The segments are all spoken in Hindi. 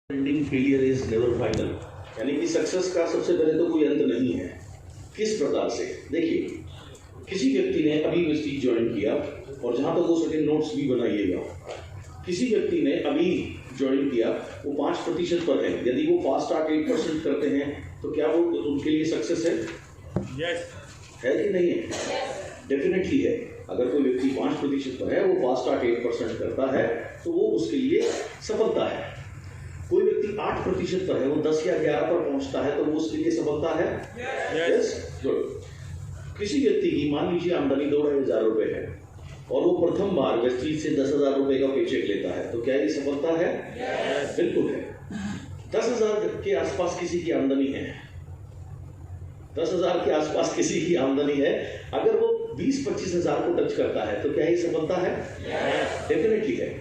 Ending failure is never final, यानी कि सक्सेस का सबसे पहले तो कोई अंत नहीं है। किस प्रकार से? देखिए, किसी व्यक्ति ने अभी वेस्टीज ज्वाइन किया और जहाँ तक हो सके नोट्स भी बनाइएगा। किसी व्यक्ति ने अभी ज्वाइन किया, वो 5% पर है। यदि वो फास्ट स्टार्ट 8% करते हैं तो क्या वो उनके लिए सक्सेस है? यस है कि नहीं है? डेफिनेटली है। अगर कोई व्यक्ति 5% पर है, वो फास्ट स्टार्ट 8% करता है तो वो उसके लिए सफलता है। कोई व्यक्ति 8% पर है, वो 10 या 11 पर पहुंचता है तो वो उसके लिए सफलता है। Yes, good. किसी व्यक्ति की मान लीजिए आमदनी 2,500 रुपए है और वो प्रथम बार वेस्टीज से 10,000 रुपए का पेचेक लेता है तो क्या ये सफलता है? बिल्कुल है। 10,000 के आसपास किसी की आमदनी है, 10,000 के आसपास किसी की आमदनी है, अगर वो 20-25 हजार को टच करता है तो क्या ये सफलता है? डेफिनेटली है।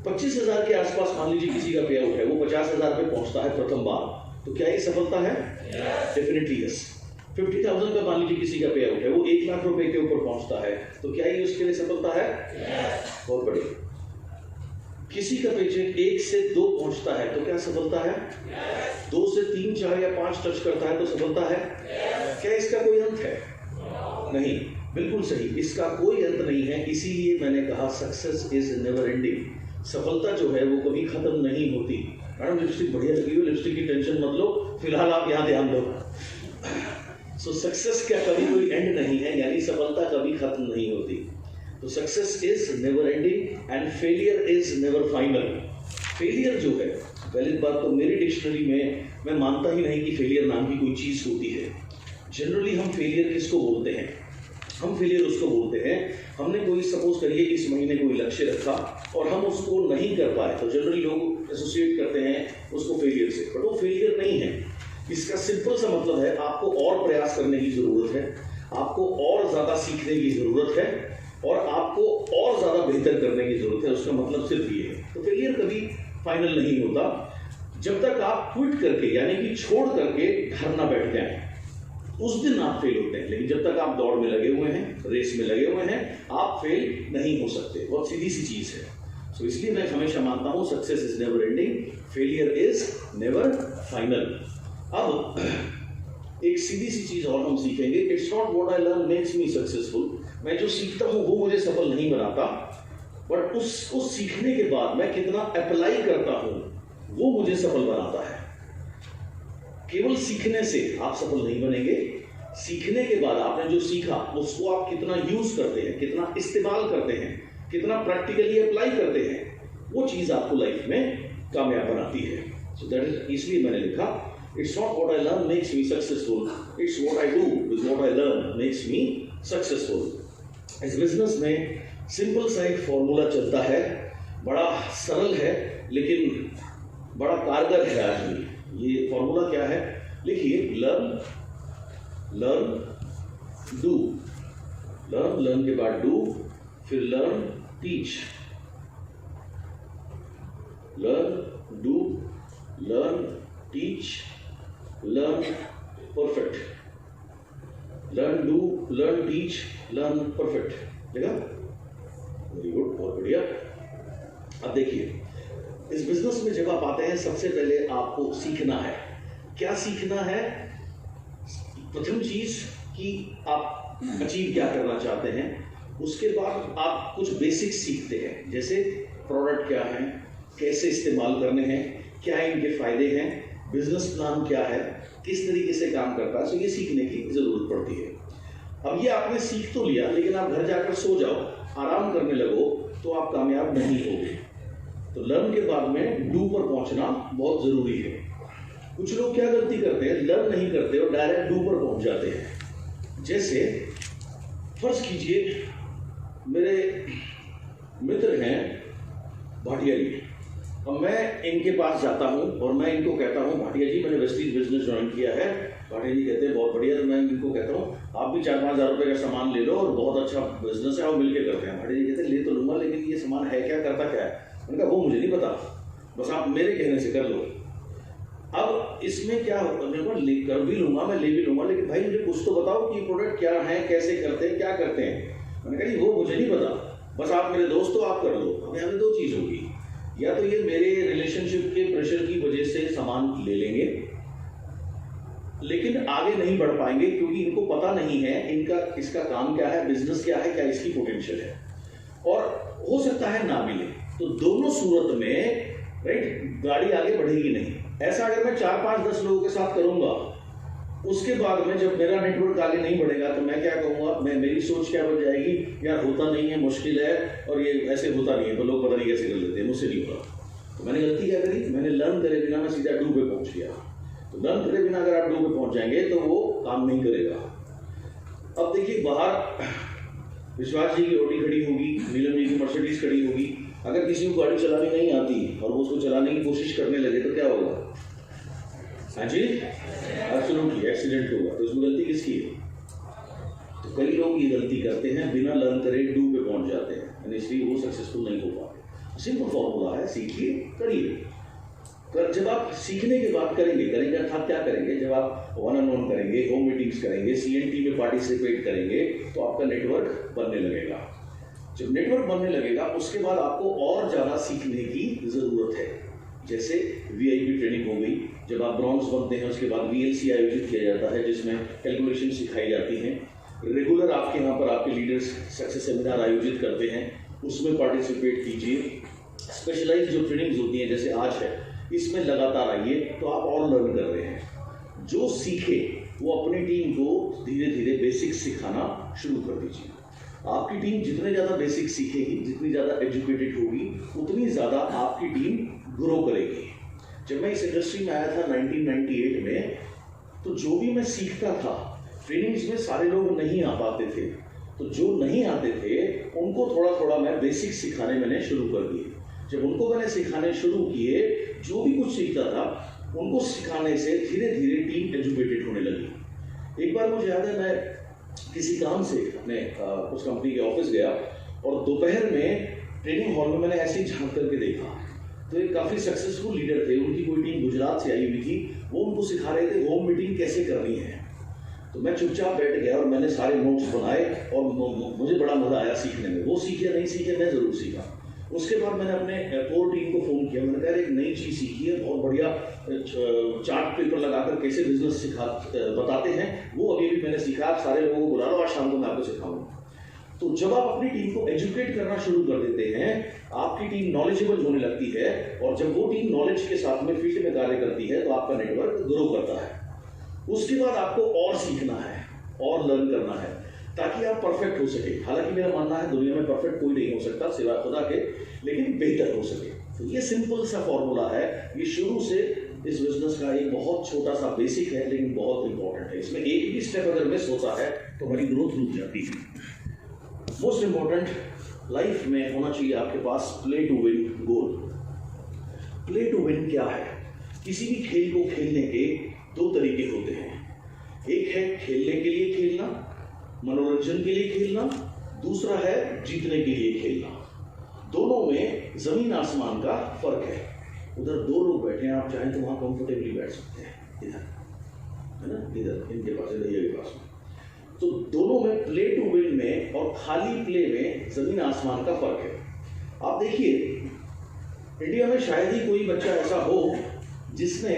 25,000 के आसपास मान लीजिए किसी का पे आउट है, वो 50,000 पे पहुंचता है प्रथम बार तो क्या ये सफलता है? Definitely yes. 50,000 का मान लीजिए किसी का पे आउट है, वो 1 लाख रुपए के ऊपर पहुंचता है तो क्या ये उसके लिए सफलता है? बहुत बढ़िया। किसी का पेचेक 1 से 2 पहुंचता है तो क्या सफलता है? 2 से 3, 4 या 5 टच करता है तो सफलता है? क्या इसका कोई अंत है? नहीं, बिल्कुल सही, इसका कोई अंत नहीं है। इसीलिए मैंने कहा सक्सेस इज नेवर एंडिंग। सफलता जो है वो कभी खत्म नहीं होती। मैडम लिपस्टिक बढ़िया लगी हो, लिपस्टिक की टेंशन मत लो, फिलहाल आप यहाँ ध्यान दो। सो सक्सेस का कभी कोई एंड नहीं है, यानी सफलता कभी खत्म नहीं होती। तो success is never ending and failure is never final. Failure जो है, पहली बात तो मेरी डिक्शनरी में मैं मानता ही नहीं कि फेलियर नाम की कोई चीज़ होती है। जनरली हम फेलियर किसको बोलते हैं? हम फेलियर उसको बोलते हैं, हमने कोई सपोज करिए इस महीने कोई लक्ष्य रखा और हम उसको नहीं कर पाए तो जनरली लोग एसोसिएट करते हैं उसको फेलियर से, बट वो फेलियर नहीं है। इसका सिंपल सा मतलब है आपको और प्रयास करने की ज़रूरत है, आपको और ज़्यादा सीखने की ज़रूरत है और आपको और ज़्यादा बेहतर करने की ज़रूरत है। उसका मतलब सिर्फ ये है। तो फेलियर कभी फाइनल नहीं होता जब तक आप क्विट करके यानी कि छोड़ करके घर ना बैठ जाएं, उस दिन आप फेल होते हैं। लेकिन जब तक आप दौड़ में लगे हुए हैं, रेस में लगे हुए हैं, आप फेल नहीं हो सकते। बहुत सीधी सी चीज है। सो इसलिए मैं हमेशा मानता हूं success is never ending, failure is never final. अब एक सीधी सी चीज और हम सीखेंगे, it's not what I learn makes me successful. मैं जो सीखता हूं वो मुझे सफल नहीं बनाता, बट उसको सीखने के बाद मैं कितना अप्लाई करता हूं वो मुझे सफल बनाता है। केवल सीखने से आप सफल नहीं बनेंगे, सीखने के बाद आपने जो सीखा उसको आप कितना यूज करते हैं, कितना इस्तेमाल करते हैं, कितना प्रैक्टिकली अप्लाई करते हैं, वो चीज आपको लाइफ में कामयाब बनाती है। सो दैट इज, इसलिए मैंने लिखा it's not what I learn makes me successful, it's what I do with what I learn makes me successful. इस बिजनेस में सिंपल सा एक फॉर्मूला चलता है, बड़ा सरल है लेकिन बड़ा कारगर है आज भी। ये फॉर्मूला क्या है? लिखिए, लर्न डू, लर्न के बाद डू, फिर learn teach, learn do, learn teach, learn perfect, learn do, learn teach, learn perfect. देखा? वेरी गुड, बहुत बढ़िया। अब देखिए, इस बिजनेस में जब आप आते हैं सबसे पहले आपको सीखना है। क्या सीखना है? प्रथम चीज कि आप अचीव क्या करना चाहते हैं, उसके बाद आप कुछ बेसिक्स सीखते हैं, जैसे प्रोडक्ट क्या है, कैसे इस्तेमाल करने हैं, क्या इनके फायदे हैं, बिजनेस प्लान क्या है, किस तरीके से काम करता है। तो ये सीखने की जरूरत पड़ती है। अब ये आपने सीख तो लिया, लेकिन आप घर जाकर सो जाओ, आराम करने लगो तो आप कामयाब नहीं होगे। तो लर्न के बाद में डू पर पहुंचना बहुत जरूरी है। कुछ लोग क्या गलती करते हैं, लर्न नहीं करते और डायरेक्ट डू पर पहुंच जाते हैं। जैसे फर्ज कीजिए मेरे मित्र हैं भाटिया जी, अब मैं इनके पास जाता हूं और मैं इनको कहता हूं भाटिया जी मैंने वेस्टीज बिजनेस ज्वाइन किया है। भाटिया जी कहते हैं बहुत बढ़िया। तो मैं इनको कहता हूं आप भी 4-5 हज़ार रुपए का सामान ले लो और बहुत अच्छा बिजनेस है और मिलकर करते हैं। भाटिया जी कहते हैं ले तो लूंगा, लेकिन ये सामान है क्या, करता क्या है? उनका वो मुझे नहीं पता, बस आप मेरे कहने से कर लो। अब इसमें क्या होगा, मैं कर भी लूंगा, मैं ले भी लूंगा, लेकिन भाई मुझे कुछ तो बताओ कि प्रोडक्ट क्या है, कैसे करते हैं, क्या करते हैं। मैंने कहा जी वो मुझे नहीं पता, बस आप मेरे दोस्त हो, आप कर लो। अब यहाँ पे 2 चीज होगी, या तो ये मेरे रिलेशनशिप के प्रेशर की सामान ले लेंगे, लेकिन आगे नहीं बढ़ पाएंगे क्योंकि इनको पता नहीं है इसका काम क्या है, बिजनेस क्या है, क्या इसकी पोटेंशियल है, और हो सकता है ना मिले। तो दोनों सूरत में राइट गाड़ी आगे बढ़ेगी नहीं। ऐसा अगर मैं 4, 5, 10 लोगों के साथ करूंगा, उसके बाद में जब मेरा नेटवर्क आगे नहीं बढ़ेगा तो मैं क्या कहूँगा, मेरी सोच क्या बन जाएगी, यार होता नहीं है, मुश्किल है, और ये ऐसे होता नहीं है, तो लोग पता नहीं कैसे कर लेते हैं, मुझसे नहीं होता। तो मैंने गलती क्या करी, मैंने लर्न करे बिना मैं सीधा डू पे पहुंच गया। तो लर्न करे बिना अगर आप डू पे पहुंच जाएंगे तो वो काम नहीं करेगा। अब देखिए, बाहर विश्वास जी की ऑडी खड़ी होगी, नीलम जी की मर्सिडीज खड़ी होगी, अगर किसी को गाड़ी चलानी नहीं आती और वो उसको चलाने की कोशिश करने लगे तो क्या होगा? हाँ जी, एब्सोल्युटली एक्सीडेंट होगा। तो उसमें गलती किसकी है? तो कई लोग ये गलती करते हैं, बिना लर्न करे डू पे पहुंच जाते हैं, इसलिए वो सक्सेसफुल नहीं हो पाते। सिंपल फॉर्मूला है, सीखिए, करिए। जब आप सीखने की बात करेंगे अर्थात क्या करेंगे, जब आप 1-on-1 करेंगे, होम मीटिंग्स करेंगे, CNT में पार्टिसिपेट करेंगे, तो आपका नेटवर्क बनने लगेगा। जब नेटवर्क बनने लगेगा उसके बाद आपको और ज़्यादा सीखने की ज़रूरत है। जैसे VIP ट्रेनिंग हो गई, जब आप ब्रॉन्ज बनते हैं उसके बाद VLC आयोजित किया जाता है जिसमें कैलकुलेशन सिखाई जाती हैं। रेगुलर आपके यहाँ पर आपके लीडर्स सक्सेस सेमिनार आयोजित करते हैं, उसमें पार्टिसिपेट कीजिए। स्पेशलाइज जो ट्रेनिंग्स होती हैं जैसे आज है, इसमें लगातार आइए, तो आप और लर्न कर रहे हैं। जो सीखे वो अपनी टीम को धीरे धीरे बेसिक्स सिखाना शुरू कर दीजिए। आपकी टीम जितने ज़्यादा बेसिक सीखेगी, जितनी ज़्यादा एजुकेटेड होगी, उतनी ज़्यादा आपकी टीम ग्रो करेगी। जब मैं इस इंडस्ट्री में आया था 1998 में, तो जो भी मैं सीखता था ट्रेनिंग्स में सारे लोग नहीं आ पाते थे, तो जो नहीं आते थे उनको थोड़ा थोड़ा मैं बेसिक सिखाने मैंने शुरू कर दिए। जब उनको मैंने सिखाने शुरू किए, जो भी कुछ सीखता था उनको सिखाने से धीरे धीरे टीम एजुकेटेड होने लगी। एक बार मुझे याद है, मैं किसी काम से अपने उस कंपनी के ऑफिस गया और दोपहर में ट्रेनिंग हॉल में मैंने ऐसे ही झांक करके देखा, तो एक काफ़ी सक्सेसफुल लीडर थे, उनकी कोई टीम गुजरात से आई हुई थी, वो उनको सिखा रहे थे होम मीटिंग कैसे करनी है। तो मैं चुपचाप बैठ गया और मैंने सारे नोट्स बनाए और मुझे बड़ा मज़ा आया सीखने में। वो सीखे नहीं सीखे, मैं ज़रूर सीखा। उसके बाद मैंने अपने कोर टीम को फ़ोन किया, मैंने कहा एक नई चीज़ सीखी है, बहुत बढ़िया चार्ट पेपर लगाकर कैसे बिजनेस बताते हैं, वो अभी भी मैंने सीखा। आप सारे लोगों को बुला लो, आज शाम को मैं आपको सिखाऊंगा। तो जब आप अपनी टीम को एजुकेट करना शुरू कर देते हैं, आपकी टीम नॉलेजेबल होने लगती है, और जब वो टीम नॉलेज के साथ में फील्ड में कार्य करती है तो आपका नेटवर्क ग्रो करता है। उसके बाद आपको और सीखना है और लर्न करना है ताकि आप परफेक्ट हो सके। हालांकि मेरा मानना है दुनिया में परफेक्ट कोई नहीं हो सकता सिवाय खुदा के, लेकिन बेहतर हो सके। तो ये सिंपल सा फॉर्मूला है, ये शुरू से इस बिजनेस का एक बहुत छोटा सा बेसिक है, लेकिन बहुत इंपॉर्टेंट है। इसमें एक भी स्टेप अगर मिस होता है तो हमारी ग्रोथ रुक जाती है। मोस्ट इंपॉर्टेंट, लाइफ में होना चाहिए आपके पास play to win goal. Play to win क्या है? किसी भी खेल को खेलने के दो तरीके होते हैं। एक है खेलने के लिए खेलना, मनोरंजन के लिए खेलना, दूसरा है जीतने के लिए खेलना। दोनों में जमीन आसमान का फर्क है। उधर दो लोग बैठे हैं, आप चाहें तो वहां कंफर्टेबली बैठ सकते हैं, इधर है ना, इधर इनके पास, भैया के पास में। तो दोनों में प्ले टू विन में और खाली प्ले में जमीन आसमान का फर्क है। आप देखिए, इंडिया में शायद ही कोई बच्चा ऐसा हो जिसने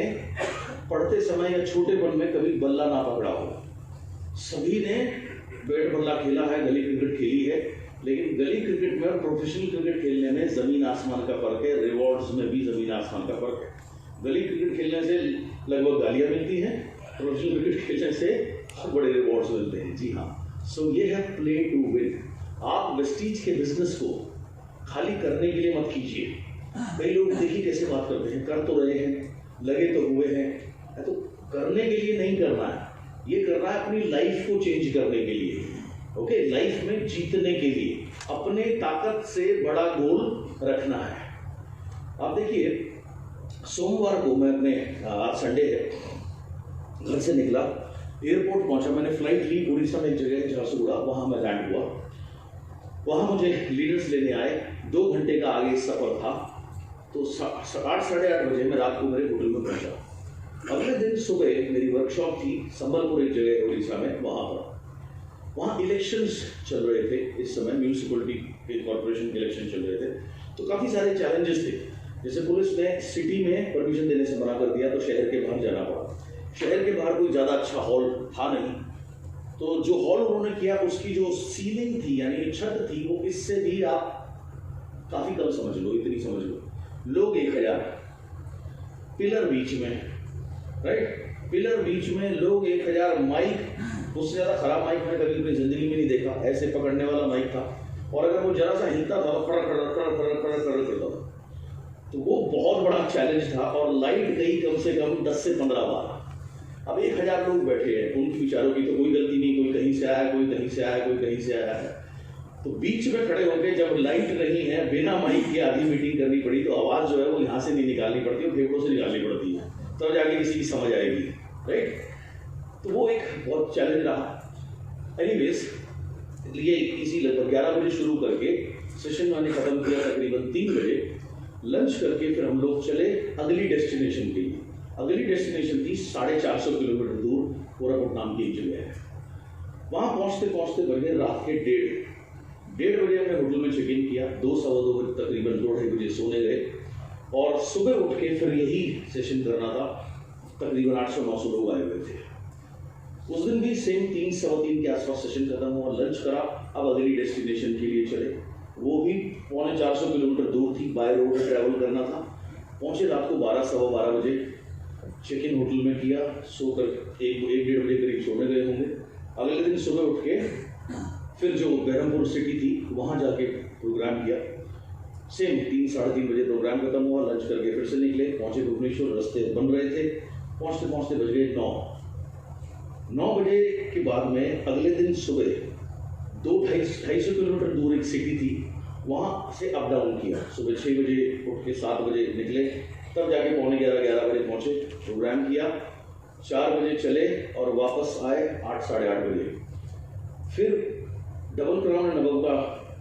पढ़ते समय या छोटेपन में कभी बल्ला ना पकड़ा हो। सभी ने बैट बल्ला खेला है, गली क्रिकेट खेली है, लेकिन गली क्रिकेट में और प्रोफेशनल क्रिकेट खेलने में जमीन आसमान का फर्क है। रिवॉर्ड्स में भी जमीन आसमान का फर्क है। गली क्रिकेट खेलने से लगभग गालियां मिलती हैं, प्रोफेशनल क्रिकेट खेलने से बहुत बड़े रिवॉर्ड्स मिलते हैं। जी हाँ, सो ये है प्ले टू विन। आप वेस्टीज के बिजनेस को खाली करने के लिए मत कीजिए। कई लोग देखिए कैसे बात करते हैं, कर तो रहे हैं, लगे तो हुए हैं, तो करने के लिए नहीं करना है, ये करना है अपनी लाइफ को चेंज करने के लिए। ओके, लाइफ में जीतने के लिए अपने ताकत से बड़ा गोल रखना है। आप देखिए, सोमवार को मैं अपने, आज संडे है, घर से निकला, एयरपोर्ट पहुंचा, मैंने फ्लाइट ली, उड़ीसा में एक जगह है झारसुगुड़ा, वहां मैं लैंड हुआ। वहां मुझे लीडर्स लेने आए, 2 घंटे का आगे सफर था। तो 8 साढ़े 8 बजे मैं रात को मेरे होटल में पहुंचा। अगले दिन सुबह मेरी वर्कशॉप थी संबलपुर, एक जगह है उड़ीसा में, वहाँ इलेक्शंस चल रहे थे। इस समय म्यूनिसिपैलिटी के कॉर्पोरेशन के इलेक्शन चल रहे थे, तो काफ़ी सारे चैलेंजेस थे। जैसे पुलिस ने सिटी में परमिशन देने से मना कर दिया तो शहर के बाहर जाना पड़ा। शहर के बाहर कोई ज़्यादा अच्छा हॉल था नहीं, तो जो हॉल उन्होंने किया उसकी जो सीलिंग थी यानी छत थी वो इससे भी आप काफ़ी कम समझ लो, इतनी समझ लो, लोग 1000, पिलर बीच में, राइट, पिलर बीच में लोग 1000, माइक उससे ज़्यादा खराब माइक मैंने कभी अपनी ज़िंदगी में नहीं देखा, ऐसे पकड़ने वाला माइक था, और अगर वो जरा सा हिलता था तो कर करता था। तो वो बहुत बड़ा चैलेंज था, और लाइट गई कम से कम 10 से 15 बार। अब 1000 लोग बैठे हैं, उनकी विचारों की तो कोई गलती नहीं, कोई कहीं से आया, कोई कहीं से आया, कोई कहीं से आया है, तो बीच में खड़े होकर जब लाइट नहीं है, बिना माइक के आधी मीटिंग करनी पड़ी, तो आवाज़ जो है वो यहाँ से नहीं निकालनी पड़ती, वो फेफड़ों से निकालनी पड़ती है, तब जाके किसी की समझ आएगी, राइट। तो वो एक बहुत चैलेंज रहा। एनीवेज, ये इसी लगभग 11 बजे शुरू करके सेशन मैंने ख़त्म किया तकरीबन 3 बजे। लंच करके फिर हम लोग चले अगली डेस्टिनेशन के लिए। अगली डेस्टिनेशन थी 450 किलोमीटर दूर, कोरापुट नाम की एक जगह है। वहाँ पहुँचते पहुँचते बजे रात के 1:30 बजे हमने होटल में चेक इन किया। 2-2:15 बजे तकरीबन 2-2:30 बजे सोने गए, और सुबह उठ के फिर यही सेशन करना था। तकरीबन 800-900 लोग आए हुए थे। उस दिन भी सेम 3-3:15 के आसपास सेशन खत्म हुआ, लंच करा, अब अगली डेस्टिनेशन के लिए चले। वो भी 450 किलोमीटर दूर थी, बाय रोड ट्रैवल करना था। पहुँचे रात को 12-12:15 बजे, चेक इन होटल में किया, सोकर 1-1:30 बजे करीब सोने गए होंगे। अगले दिन सुबह उठ के फिर जो बहरमपुर सिटी थी वहाँ जाके प्रोग्राम किया। सेम 3-3:30 बजे प्रोग्राम खत्म हुआ, लंच करके फिर से निकले, पहुँचे भुवनेश्वर, रास्ते बन रहे थे, पहुँचते पहुँचते बज गए 9 बजे के बाद में अगले दिन सुबह 200-250 किलोमीटर दूर एक सिटी थी, वहाँ से अप डाउन किया। सुबह 6 बजे उठ के 7 बजे निकले, तब जाके 11:15 बजे पहुँचे, प्रोग्राम किया, 4 बजे चले और वापस आए 8-8:30 बजे। फिर डबल क्राउन एंड अबव का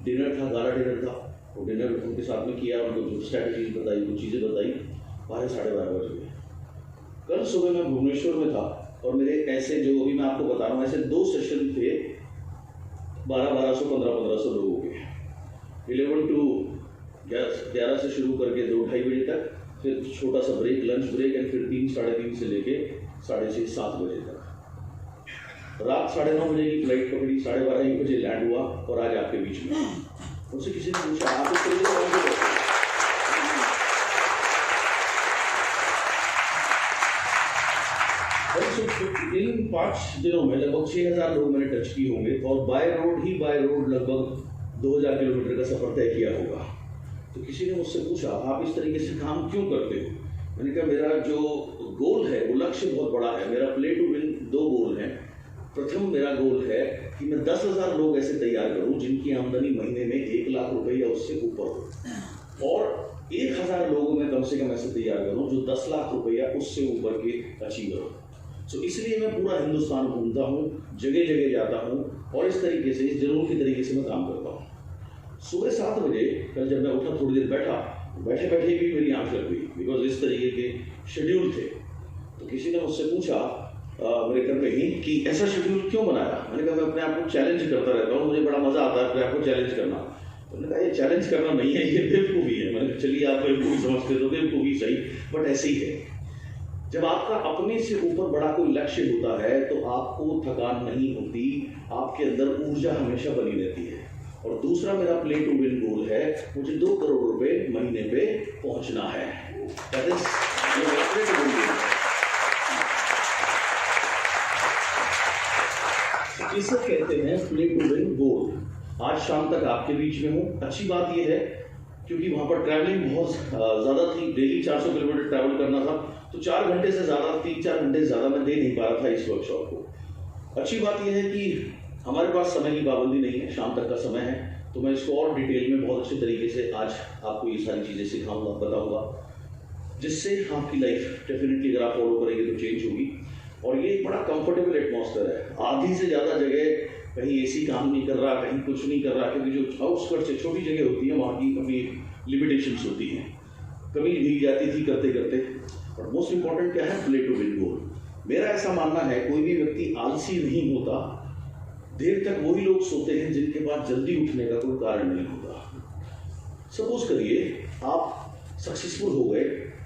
डिनर था, गाला डिनर था, वो डिनर उनके साथ में किया, उनको जो स्ट्रैटेजीज बताई, जो चीज़ें बताई, 12-12:30 बज गए। कल सुबह मैं भुवनेश्वर में था, और मेरे ऐसे जो अभी मैं आपको बता रहा हूँ, ऐसे 2 सेशन थे 1200-1200, 1500 लोगों के। 11 से शुरू करके 2-2:30 बजे तक, फिर छोटा सा ब्रेक, लंच ब्रेक, एंड फिर 3-3:30 से लेके 6:30-7 बजे तक। रात 9:30 बजे की फ्लाइट पकड़ी, 12:30 बजे लैंड हुआ, और आज आपके बीच में। मुझसे किसी ने पूछा आप इस तरीके से इन 5 दिनों में लगभग 6000 लोग मैंने टच किए होंगे, और बाय रोड लगभग 2000 किलोमीटर का सफर तय किया होगा। तो किसी ने मुझसे पूछा आप इस तरीके से काम क्यों करते हो? मैंने कहा मेरा जो गोल है वो लक्ष्य बहुत बड़ा है। मेरा प्ले टू विन 2 गोल हैं। प्रथम मेरा गोल है कि मैं 10,000 लोग ऐसे तैयार करूं जिनकी आमदनी महीने में 1 लाख रुपए या उससे ऊपर हो, और 1000 लोगों में कम से कम ऐसे तैयार करूं जो 10 लाख रुपया उससे ऊपर के अचीवर हो। तो इसलिए मैं पूरा हिंदुस्तान घूमता हूँ, जगह जगह जाता हूँ, और इस तरीके से, इस जुनून की तरीके से मैं काम करता हूँ। सुबह 7 बजे कल जब मैं उठा, थोड़ी देर बैठे बैठे भी मेरी आँख लग गई, बिकॉज इस तरीके के शेड्यूल थे। तो किसी ने मुझसे पूछा मेरे घर पे ही कि ऐसा शेड्यूल क्यों बनाया? मैंने कहा मैं अपने आप को चैलेंज करता रहता हूँ, मुझे बड़ा मजा आता है अपने आप को चैलेंज करना। तो मैंने कहा ये चैलेंज करना नहीं है, ये बेवकूफ़ी है। मैंने कहा चलिए आप बेवकूफ़ी समझते तो बेवकूफ़ी सही, बट ऐसे ही है। जब आपका अपने से ऊपर बड़ा कोई लक्ष्य होता है तो आपको थकान नहीं होती, आपके अंदर ऊर्जा हमेशा बनी रहती है। और दूसरा मेरा प्ले टू विन गोल है, मुझे 2 करोड़ रुपए महीने पे पहुंचना है। इसे कहते हैं प्ले टू विन गोल। आज शाम तक आपके बीच में हूँ। अच्छी बात यह है क्योंकि वहाँ पर ट्रैवलिंग बहुत ज़्यादा थी, डेली 400 किलोमीटर ट्रैवल करना था, तो 4 घंटे से ज़्यादा, 3-4 घंटे से ज़्यादा मैं दे नहीं पा रहा था इस वर्कशॉप को। अच्छी बात यह है कि हमारे पास समय की पाबंदी नहीं है, शाम तक का समय है, तो मैं इसको और डिटेल में बहुत अच्छे तरीके से आज आपको ये सारी चीज़ें सिखाऊंगा, बताऊंगा, जिससे आपकी लाइफ डेफिनेटली अगर आप फॉलो करेंगे तो चेंज होगी। और ये एक बड़ा कंफर्टेबल एटमॉस्फेयर है। आधी से ज़्यादा जगह कहीं एसी काम नहीं कर रहा, कहीं कुछ नहीं कर रहा, क्योंकि जो आउटस्कर्ट्स से छोटी जगह होती है वहाँ की अपनी लिमिटेशंस होती हैं, कभी भीग जाती थी करते करते। और मोस्ट इंपॉर्टेंट क्या है, प्ले टू विन गोल। मेरा ऐसा मानना है कोई भी व्यक्ति आलसी नहीं होता, देर तक वही लोग सोते हैं जिनके पास जल्दी उठने का कोई कारण नहीं होता। सपोज करिए आप सक्सेसफुल हो गए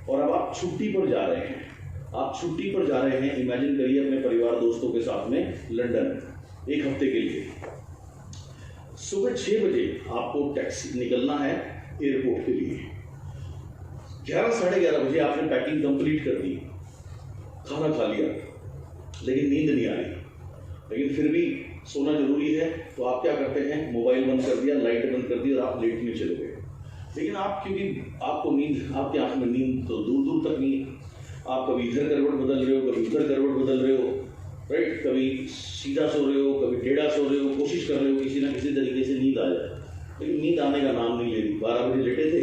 और अब आप छुट्टी पर जा रहे हैं, आप छुट्टी पर जा रहे हैं, इमेजिन करिए अपने परिवार दोस्तों के साथ में लंदन एक हफ्ते के लिए। सुबह 6 बजे आपको टैक्सी निकलना है एयरपोर्ट के लिए। 11 साढ़े 11 बजे आपने पैकिंग कंप्लीट कर दी, खाना खा लिया, लेकिन नींद नहीं आ रही, लेकिन फिर भी सोना जरूरी है, तो आप क्या करते हैं, मोबाइल बंद कर दिया, लाइट बंद कर दी और आप लेटने चले गए। लेकिन आप, क्योंकि आपको नींद, आपकी आंख में नींद तो दूर दूर तक नहीं है, आप कभी इधर करवट बदल रहे हो, कभी उधर करवट बदल रहे हो, राइट, कभी सीधा सो रहे हो, कभी टेढ़ा सो रहे हो, कोशिश कर रहे हो किसी ना किसी तरीके से नींद आ जाए, लेकिन नींद आने का नाम नहीं ले रही। 12 बजे लेटे थे,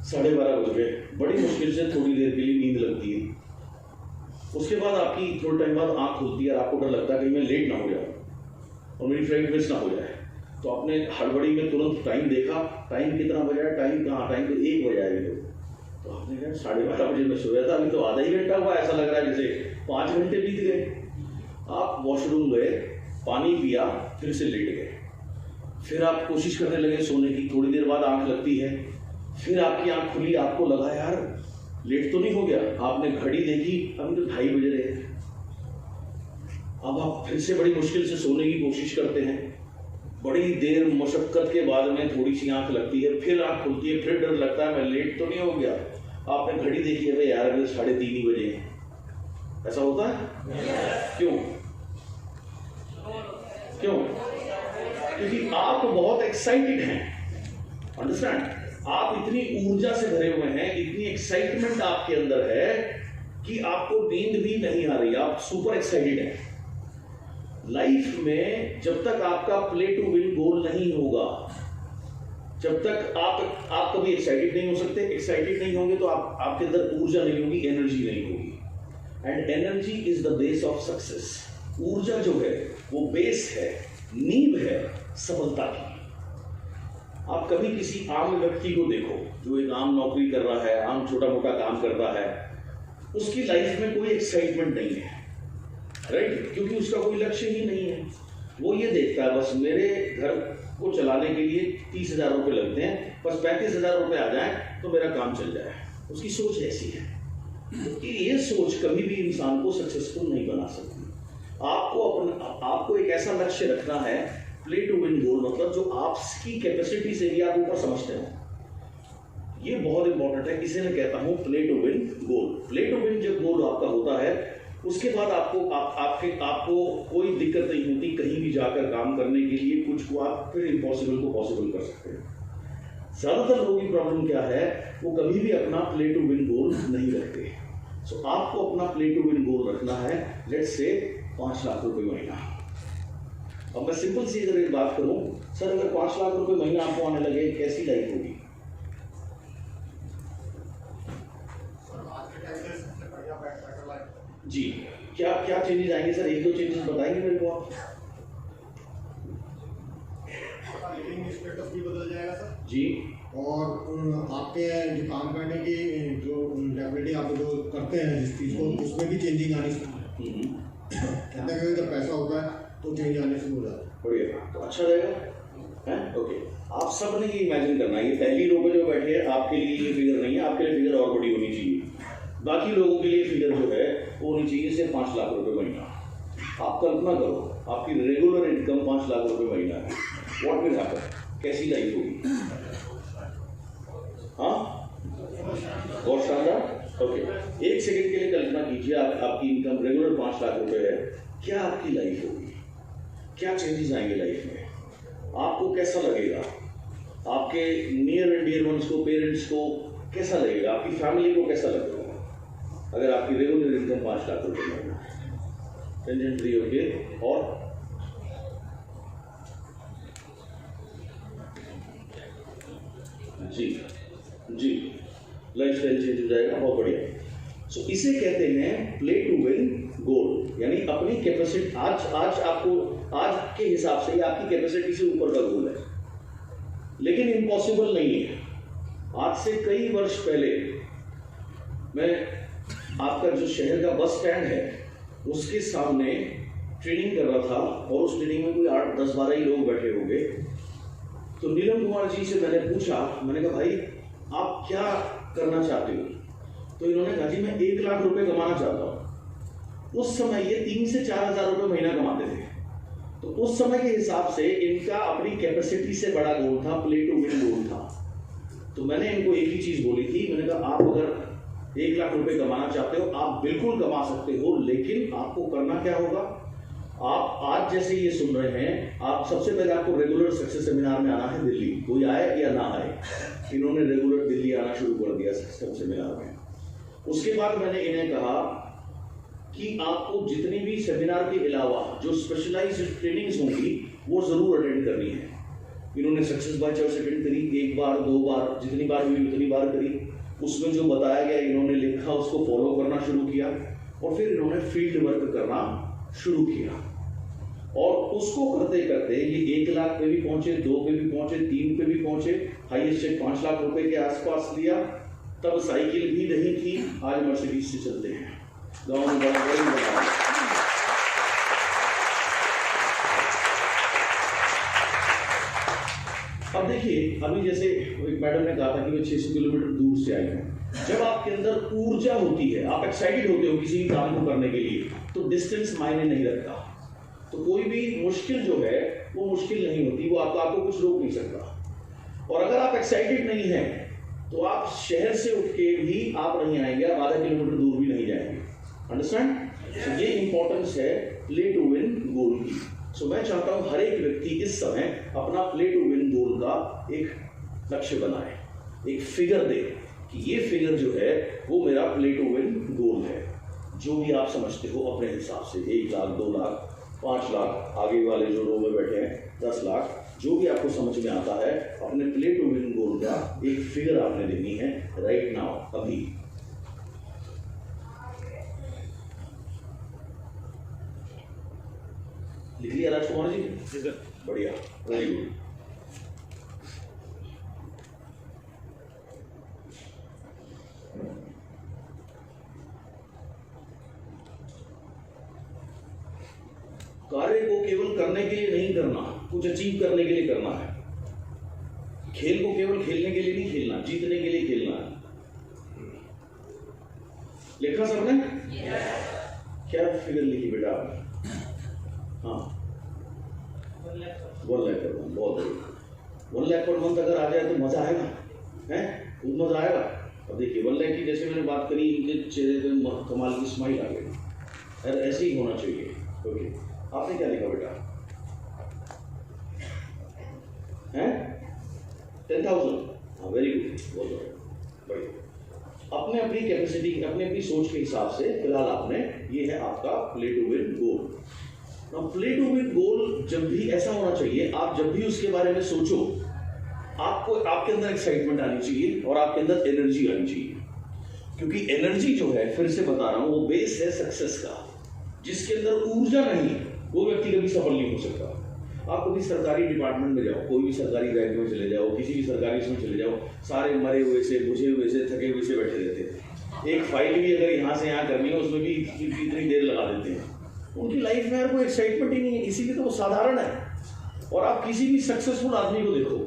12:30 बज गए, बड़ी मुश्किल से थोड़ी देर के लिए नींद लगती है। उसके बाद आपकी थोड़े टाइम बाद आँख खुलती है और आपको डर लगता है कि मैं लेट ना हो जाऊँ और मेरी फ्लाइट मिस ना हो जाए। तो आपने हड़बड़ी में तुरंत टाइम देखा, टाइम कितना बजा है, टाइम कहाँ, टाइम तो 1 बजा है। तो आपने कहा 12:30 बजे मैं सोया था, अभी तो आधा ही घंटा हुआ, ऐसा लग रहा है जैसे 5 घंटे बीत गए। आप वॉशरूम गए, पानी पिया, फिर से लेट गए, फिर आप कोशिश करने लगे सोने की, थोड़ी देर बाद आँख लगती है, फिर आपकी आँख खुली, आपको लगा यार लेट तो नहीं हो गया, आपने घड़ी देखी, अभी तो 2:30 बज रहे हैं। अब आप फिर से बड़ी मुश्किल से सोने की कोशिश करते हैं, बड़ी देर मशक्कत के बाद में थोड़ी सी आंख लगती है, फिर आंख खुलती है, फिर डर लगता है मैं लेट तो नहीं हो गया। आपने घड़ी देखी है, यार अभी 3:30 ही बजे हैं। ऐसा होता है? क्यों? क्यों? क्योंकि आप बहुत एक्साइटेड हैं, अंडरस्टैंड, आप इतनी ऊर्जा से भरे हुए हैं, इतनी एक्साइटमेंट आपके अंदर है कि आपको नींद भी नहीं आ रही, आप सुपर एक्साइटेड हैं। लाइफ में जब तक आपका प्ले टू विन गोल नहीं होगा, जब तक आप कभी एक्साइटेड नहीं हो सकते। एक्साइटेड नहीं होंगे तो आपके अंदर ऊर्जा नहीं होगी, एनर्जी नहीं होगी, and energy is the base of success. ऊर्जा जो है वो बेस है, नींव है सफलता की। आप कभी किसी आम व्यक्ति को देखो जो एक आम नौकरी कर रहा है, आम छोटा मोटा काम कर रहा है, उसकी लाइफ में कोई एक्साइटमेंट नहीं है, राइट, क्योंकि उसका कोई लक्ष्य ही नहीं है। वो ये देखता है बस मेरे घर को चलाने के लिए 30,000 रुपये लगते हैं, बस 35,000 रुपये आ जाए तो मेरा काम चल जाए। उसकी सोच ऐसी है, क्योंकि ये सोच कभी भी इंसान को सक्सेसफुल नहीं बना सकती। आपको एक ऐसा लक्ष्य रखना है, प्ले टू विन गोल, मतलब जो आपकी कैपेसिटी से भी आप ऊपर समझते हो। ये बहुत इंपॉर्टेंट है, इसे मैं कहता हूं play to win goal. Play to win जब गोल आपका होता है, उसके बाद आपको कोई दिक्कत नहीं होती कहीं भी जाकर काम करने के लिए, कुछ को आप फिर इम्पॉसिबल को पॉसिबल कर सकते हैं। ज्यादातर लोगों की प्रॉब्लम क्या है, वो कभी भी अपना प्ले टू विन गोल नहीं रखते। सो आपको अपना प्ले टू विन गोल रखना है, लेट्स से 5 लाख रुपए महीना। अब मैं सिंपल सी अगर एक बात करूं, सर अगर 5 लाख रुपए महीना आपको आने लगे, कैसी लाइफ होगी? जी, क्या क्या चेंजेस आएंगे सर? 1-2 चेंजेस बताएंगे मेरे को आप? लिविंग स्टेटस भी बदल जाएगा सर जी, और आपके जो काम करने की जो एबिलिटी आप जो करते हैं जिस चीज़ को, उसमें भी चेंजिंग आनी शुरू कहते हैं जब पैसा होता है तो चेंज आने शुरू हो जाता है। बढ़िया, तो अच्छा रहेगा है। ओके, आप सब ने ये इमेजिन करना है, ये पहली रो पे जो बैठे हैं आपके लिए ये फिगर नहीं है, आपके लिए फिगर और बड़ी होनी चाहिए। बाकी लोगों के लिए फिगर जो है वो होनी चाहिए सिर्फ 5 लाख रुपए महीना। आप कल्पना करो, आपकी रेगुलर इनकम 5 लाख रुपए महीना है, व्हाट विल हैपन? कैसी लाइफ होगी? हाँ, बहुत शानदार। ओके, 1 सेकंड के लिए कल्पना कीजिए, आपकी इनकम रेगुलर 5 लाख रुपए है, क्या आपकी लाइफ होगी? क्या चेंजेस आएंगे लाइफ में? आपको कैसा लगेगा? आपके नियर एंड डियर वंस को, पेरेंट्स को कैसा लगेगा? आपकी फैमिली को कैसा लगेगा अगर आपकी रेगुलर इनकम 5 लाख रुपए महीना है? टेंजेंट 3 ओके, और जी जी, लाइफ स्टाइल चेंज हो जाएगा, बहुत बढ़िया। सो इसे कहते हैं प्ले टू विन गोल, यानी अपनी कैपेसिटी। आज के हिसाब से आपकी कैपेसिटी से ऊपर का गोल है, लेकिन इम्पॉसिबल नहीं है। आज से कई वर्ष पहले मैं आपका जो शहर का बस स्टैंड है उसके सामने ट्रेनिंग कर रहा था, और उस ट्रेनिंग में कोई 8-10-12 ही लोग बैठे होंगे। तो नीलम कुमार जी से मैंने पूछा, मैंने कहा भाई आप क्या करना चाहते हो? तो इन्होंने कहा जी मैं 1 लाख रुपए कमाना चाहता हूँ। उस समय ये 3 से 4 हजार रुपए महीना कमाते थे। तो उस समय के हिसाब से इनका अपनी कैपेसिटी से बड़ा गोल था, प्ले टू विन गोल था। तो मैंने इनको एक ही चीज बोली थी, मैंने कहा आप अगर 1 लाख रुपए कमाना चाहते हो आप बिल्कुल कमा सकते हो, लेकिन आपको करना क्या होगा? आप आज जैसे ये सुन रहे हैं, आप सबसे पहले आपको रेगुलर सक्सेस सेमिनार में आना है दिल्ली, कोई आए या ना आए। इन्होंने रेगुलर दिल्ली आना शुरू कर दिया सक्सेस सेमिनार में। उसके बाद मैंने इन्हें कहा कि आपको जितनी भी सेमिनार के अलावा जो स्पेशलाइज्ड ट्रेनिंग्स होंगी वो जरूर अटेंड करनी है। इन्होंने सक्सेस बाय चॉइस अटेंड करी, 1 बार 2 बार, जितनी बार हुई उतनी बार करी। उसमें जो बताया गया इन्होंने लिखा, उसको फॉलो करना शुरू किया और फिर इन्होंने फील्ड वर्क करना शुरू किया। और उसको करते करते ये 1 लाख पे भी पहुंचे, 2 पे भी पहुंचे, 3 पे भी पहुंचे, हाईएस्ट चेक 5 लाख रुपए के आसपास लिया। तब साइकिल भी नहीं थी, आज मर्सिडीज से चलते हैं। गाँव में बड़ा अब देखिए, अभी जैसे एक मैडम ने कहा था कि मैं 600 किलोमीटर दूर से आई हूँ। जब आपके अंदर ऊर्जा होती है, आप एक्साइटेड होते हो किसी भी काम को करने के लिए, तो डिस्टेंस मायने नहीं रखता। तो कोई भी मुश्किल जो है वो मुश्किल नहीं होती, वो आपको कुछ रोक नहीं सकता। और अगर आप एक्साइटेड नहीं हैं तो आप शहर से उठ के भी आप नहीं आएंगे, आप आधा किलोमीटर दूर भी नहीं जाएंगे। अंडरस्टैंड? तो ये इंपॉर्टेंस है प्ले टू विन गोल की। सो मैं चाहता हूं हर एक व्यक्ति इस समय अपना प्ले टू विन गोल का एक लक्ष्य बनाए, एक फिगर दे कि ये फिगर जो है वो मेरा प्ले टू विन गोल है। जो भी आप समझते हो अपने हिसाब से, 1 लाख, 2 लाख, 5 लाख, आगे वाले जो रो में बैठे हैं 10 लाख, जो भी आपको समझ में आता है, अपने प्ले टू विन गोल का एक फिगर आपने देनी है राइट नाउ, अभी। लिख लिया राजकुमार जी? बढ़िया, वेरी गुड। कार्य को केवल करने के लिए नहीं करना, कुछ अचीव करने के लिए करना है। खेल को केवल खेलने के लिए नहीं खेलना, जीतने के लिए खेलना है। लिखा सबने? क्या फिगर लिखी बेटा आपने? हाँ, 1 लाख पर मंथ, बहुत बढ़िया। 1 लाख पर मंथ अगर आ जाए तो मजा आएगा, है? खूब मजा आएगा। अब देखिए 1 लाख की जैसे मैंने बात करी, इनके चेहरे पे कमाल की स्माइल आ गई। अरे ऐसे ही होना चाहिए। ओके, आपने क्या लिखा बेटा? हैं? 10,000। हाँ, वेरी गुड, बहुत बढ़िया। अपने अपनी कैपेसिटी, अपने अपनी सोच के हिसाब से फिलहाल आपने, ये है आपका प्ले टू विन गोल। ना प्ले टू विन गोल जब भी ऐसा होना चाहिए, आप जब भी उसके बारे में सोचो, आपको आपके अंदर एक्साइटमेंट आनी चाहिए और आपके अंदर एनर्जी आनी चाहिए। क्योंकि एनर्जी जो है, फिर से बता रहा हूं, वो बेस है सक्सेस का। जिसके अंदर ऊर्जा नहीं है वो व्यक्ति कभी सफल नहीं हो सकता। आप कभी सरकारी डिपार्टमेंट में जाओ, कोई भी सरकारी बैंक में चले जाओ, किसी भी सरकारी इसमें चले जाओ, सारे मरे हुए से, बुझे हुए से, थके हुए से बैठे रहते हैं। एक फाइल भी अगर यहाँ से यहाँ करनी है उसमें भी इतनी देर लगा देते हैं। उनकी लाइफ में यार कोई एक्साइटमेंट ही नहीं है, इसीलिए तो वो साधारण है। और आप किसी भी सक्सेसफुल आदमी को देखो,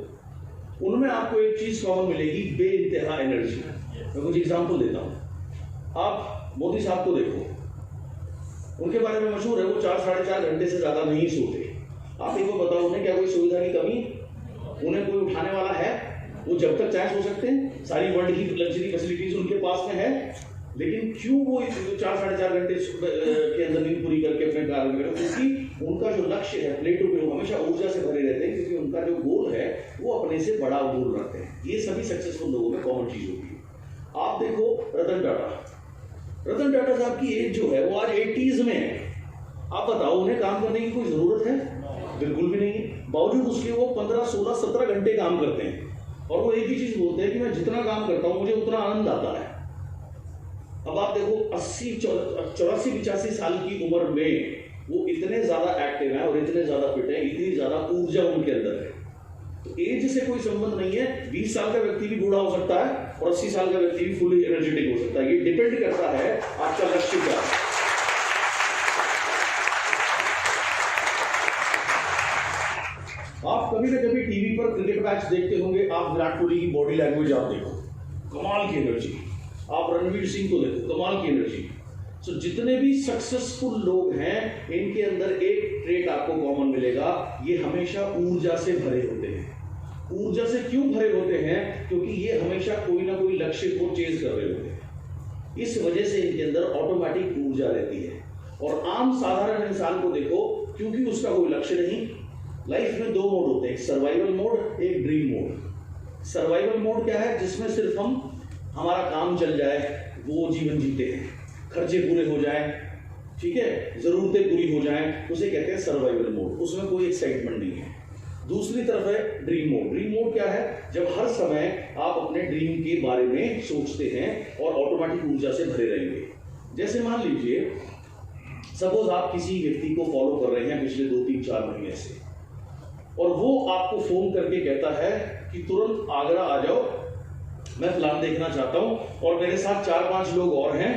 उनमें आपको एक चीज कॉमन मिलेगी, बेइंतहा एनर्जी। मैं कुछ एग्जाम्पल देता हूँ। आप मोदी साहब को देखो, उनके बारे में मशहूर है वो 4 साढ़े 4 घंटे से ज्यादा नहीं सोते। आप इनको बताओ उन्हें क्या कोई सुविधा की कमी, उन्हें कोई उठाने वाला है? वो जब तक चाहे सो सकते हैं, सारी वर्ल्ड की लग्जरी फैसिलिटीज उनके पास में है। लेकिन क्यों वो 4 साढ़े 4 घंटे के अंदर नींद पूरी करके अपने कार्य में, क्योंकि उनका जो लक्ष्य है प्ले टू विन, हमेशा ऊर्जा से भरे रहते हैं, क्योंकि उनका जो गोल है वो अपने से बड़ा गोल रखते हैं। ये सभी सक्सेसफुल लोगों में कॉमन चीज होती है। आप देखो रतन टाटा साहब की एज जो है वो आज 80s में है। आप बताओ उन्हें काम करने की कोई जरूरत है? बिल्कुल भी नहीं है। बावजूद उसके वो 15, 16, 17 घंटे काम करते हैं और वो एक ही चीज बोलते हैं कि मैं जितना काम करता हूं मुझे उतना आनंद आता है। अब आप देखो 80, 84, 85 साल की उम्र में वो इतने ज्यादा एक्टिव हैं और इतने ज्यादा फिट हैं, इतनी ज्यादा ऊर्जा उनके अंदर है। तो एज से कोई संबंध नहीं है। 20 साल का व्यक्ति भी बूढ़ा हो सकता है और 80 साल का व्यक्ति भी फुली एनर्जेटिक हो सकता है। ये डिपेंड करता है आपका लक्ष्य क्या है। आप कभी ना कभी टीवी पर क्रिकेट मैच देखते होंगे, आप विराट कोहली की बॉडी लैंग्वेज आप देखो, कमाल की एनर्जी। आप रणवीर सिंह को देखो, कमाल की एनर्जी। सो जितने भी सक्सेसफुल लोग हैं इनके अंदर एक ट्रेट आपको कॉमन मिलेगा, ये हमेशा ऊर्जा से भरे होते हैं। ऊर्जा से क्यों भरे होते हैं? क्योंकि ये हमेशा कोई ना कोई लक्ष्य को चेज कर रहे होते हैं। इस वजह से इनके अंदर ऑटोमेटिक ऊर्जा रहती है। और आम साधारण इंसान को देखो, क्योंकि उसका कोई लक्ष्य नहीं। लाइफ में दो मोड होते हैं, एक सर्वाइवल मोड, एक ड्रीम मोड। सर्वाइवल मोड क्या है? जिसमें सिर्फ हमारा काम चल जाए, वो जीवन जीते हैं, खर्चे पूरे हो जाएं, ठीक है, जरूरतें पूरी हो जाएं, उसे कहते हैं सर्वाइवल मोड। उसमें कोई एक्साइटमेंट नहीं है। दूसरी तरफ है ड्रीम मोड। ड्रीम मोड क्या है? जब हर समय आप अपने ड्रीम के बारे में सोचते हैं और ऑटोमेटिक ऊर्जा से भरे रहेंगे। जैसे मान लीजिए, सपोज आप किसी व्यक्ति को फॉलो कर रहे हैं पिछले 2-3-4 महीने से, और वो आपको फोन करके कहता है कि तुरंत आगरा आ जाओ, मैं प्लान देखना चाहता हूं और मेरे साथ 4-5 लोग और हैं,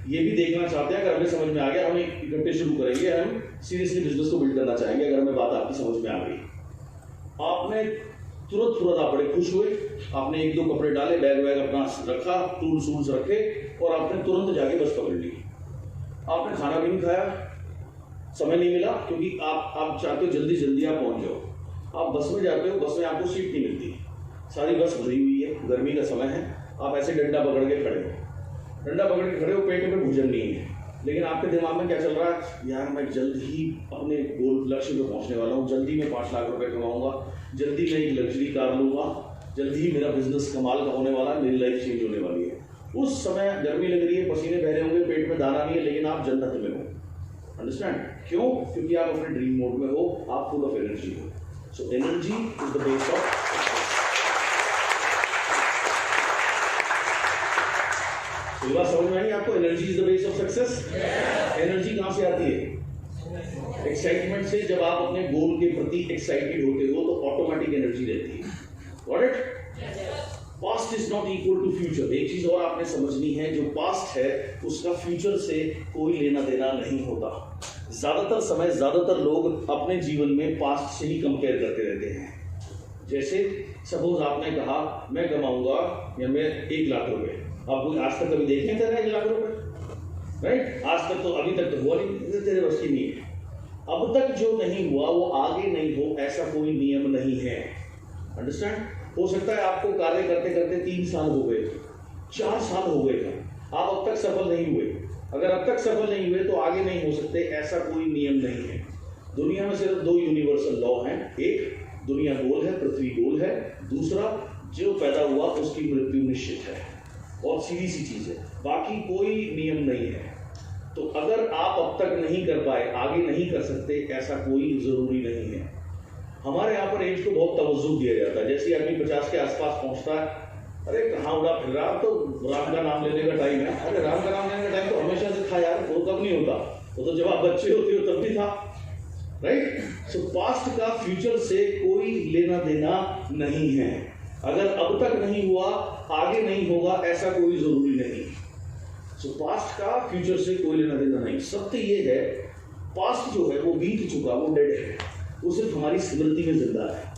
ये भी देखना चाहते हैं। अगर हमें समझ में आ गया, हम इकट्ठे शुरू करेंगे, हम सीरियसली बिजनेस को बिल्ड करना चाहेंगे, अगर हमें बात आपकी समझ में आ गई। आपने तुरंत आप बड़े खुश हुए, आपने 1-2 कपड़े डाले, बैग वैग अपना रखा, टूल्स रखे, और आपने तुरंत जाके बस पकड़ ली। आपने खाना भी नहीं खाया, समय नहीं मिला, क्योंकि आप चाहते हो जल्दी आप पहुंच जाओ। आप बस में जाते हो, बस में आपको सीट नहीं मिलती, सारी बस भरी हुई है, गर्मी का समय है, आप ऐसे डंडा पकड़ के खड़े हो, पेट में भोजन नहीं है, लेकिन आपके दिमाग में क्या चल रहा है? यार मैं जल्द ही अपने गोल लक्ष्य पे पहुंचने वाला हूँ, जल्दी मैं 5 लाख रुपए कमाऊंगा, जल्दी मैं एक लग्जरी कार लूंगा, जल्दी ही मेरा बिजनेस कमाल का होने वाला है, मेरी लाइफ चेंज होने वाली है। उस समय गर्मी लग रही है, पसीने बह रहे होंगे, पेट में दाना नहीं है, लेकिन आप जन्नत में हो। अंडरस्टैंड? क्यों? क्योंकि आप अपने ड्रीम मोड में हो, आप फुल ऑफ एनर्जी हो। So energy is the base of. तो बात समझ में आई आपको? Energy is the base of success. Energy कहां से आती है? एक्साइटमेंट से। जब आप अपने गोल के प्रति एक्साइटेड होते हो तो ऑटोमेटिक एनर्जी रहती है। Got it? Past is not equal to future. एक चीज और आपने समझनी है, जो पास्ट है उसका फ्यूचर से कोई लेना देना नहीं होता। ज्यादातर समय ज्यादातर लोग अपने जीवन में पास्ट से ही कंपेयर करते रहते हैं। जैसे सपोज आपने कहा मैं कमाऊंगा या मैं 1 लाख रुपए, आप कोई आज तक कभी देखे थे 1 लाख रुपए? राइट? आज तक तो, अभी तक तो हुआ नहीं, तेरे बस की नहीं है। अब तक जो नहीं हुआ वो आगे नहीं हो, ऐसा कोई नियम नहीं है। अंडरस्टैंड? हो सकता है आपको कार्य करते करते 3 साल हो गए, 4 साल हो गए, आप अब तक सफल नहीं हुए। अगर अब तक सफल नहीं हुए तो आगे नहीं हो सकते, ऐसा कोई नियम नहीं है। दुनिया में सिर्फ 2 यूनिवर्सल लॉ हैं। एक, दुनिया गोल है, पृथ्वी गोल है। दूसरा, जो पैदा हुआ उसकी मृत्यु निश्चित है। और सीधी सी चीज है, बाकी कोई नियम नहीं है। तो अगर आप अब तक नहीं कर पाए, आगे नहीं कर सकते, ऐसा कोई जरूरी नहीं है। हमारे यहाँ पर एज को बहुत तवज्जो दिया जाता है। जैसे आदमी 50 के आसपास पहुंचता है, अरे कहाँ उड़ा फिर रहा, तो राम का नाम लेने का टाइम है। अरे राम का नाम लेने का टाइम तो हमेशा से था यार, वो कब नहीं होता? वो तो जब आप बच्चे होते हो तब भी था। राइट? सो पास्ट का फ्यूचर से कोई लेना देना नहीं है। अगर अब तक नहीं हुआ, आगे नहीं होगा, ऐसा कोई जरूरी नहीं। सो पास्ट का फ्यूचर से कोई लेना देना नहीं। सत्य ये है, पास्ट जो है वो बीत चुका, वो डेड है, वो सिर्फ हमारी स्मृति में जिंदा है।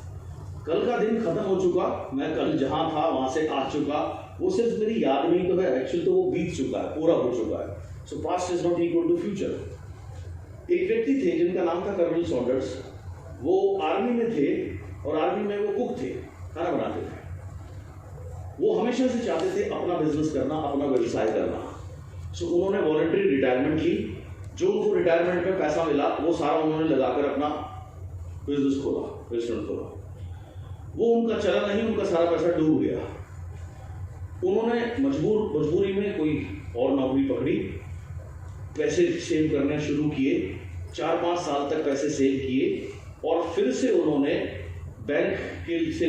कल का दिन खत्म हो चुका, मैं कल जहां था वहां से आ चुका, वो सिर्फ मेरी याद में ही तो है, एक्चुअली तो वो बीत चुका है, पूरा हो चुका है। So past is not equal to future. एक व्यक्ति थे जिनका नाम था कर्नल सॉन्डर्स। वो आर्मी में थे और आर्मी में वो कुक थे, खाना बनाते थे। वो हमेशा से चाहते थे अपना बिजनेस करना, अपना व्यवसाय करना। सो उन्होंने वॉलंटरी रिटायरमेंट ली। जो उनको रिटायरमेंट में पैसा मिला वो सारा उन्होंने लगाकर अपना बिजनेस खोला, रेस्टोरेंट खोला। वो उनका चला नहीं, उनका सारा पैसा डूब गया। उन्होंने मजबूरी में कोई और नौकरी पकड़ी, पैसे सेव करने शुरू किए, 4-5 साल तक पैसे सेव किए और फिर से उन्होंने बैंक के से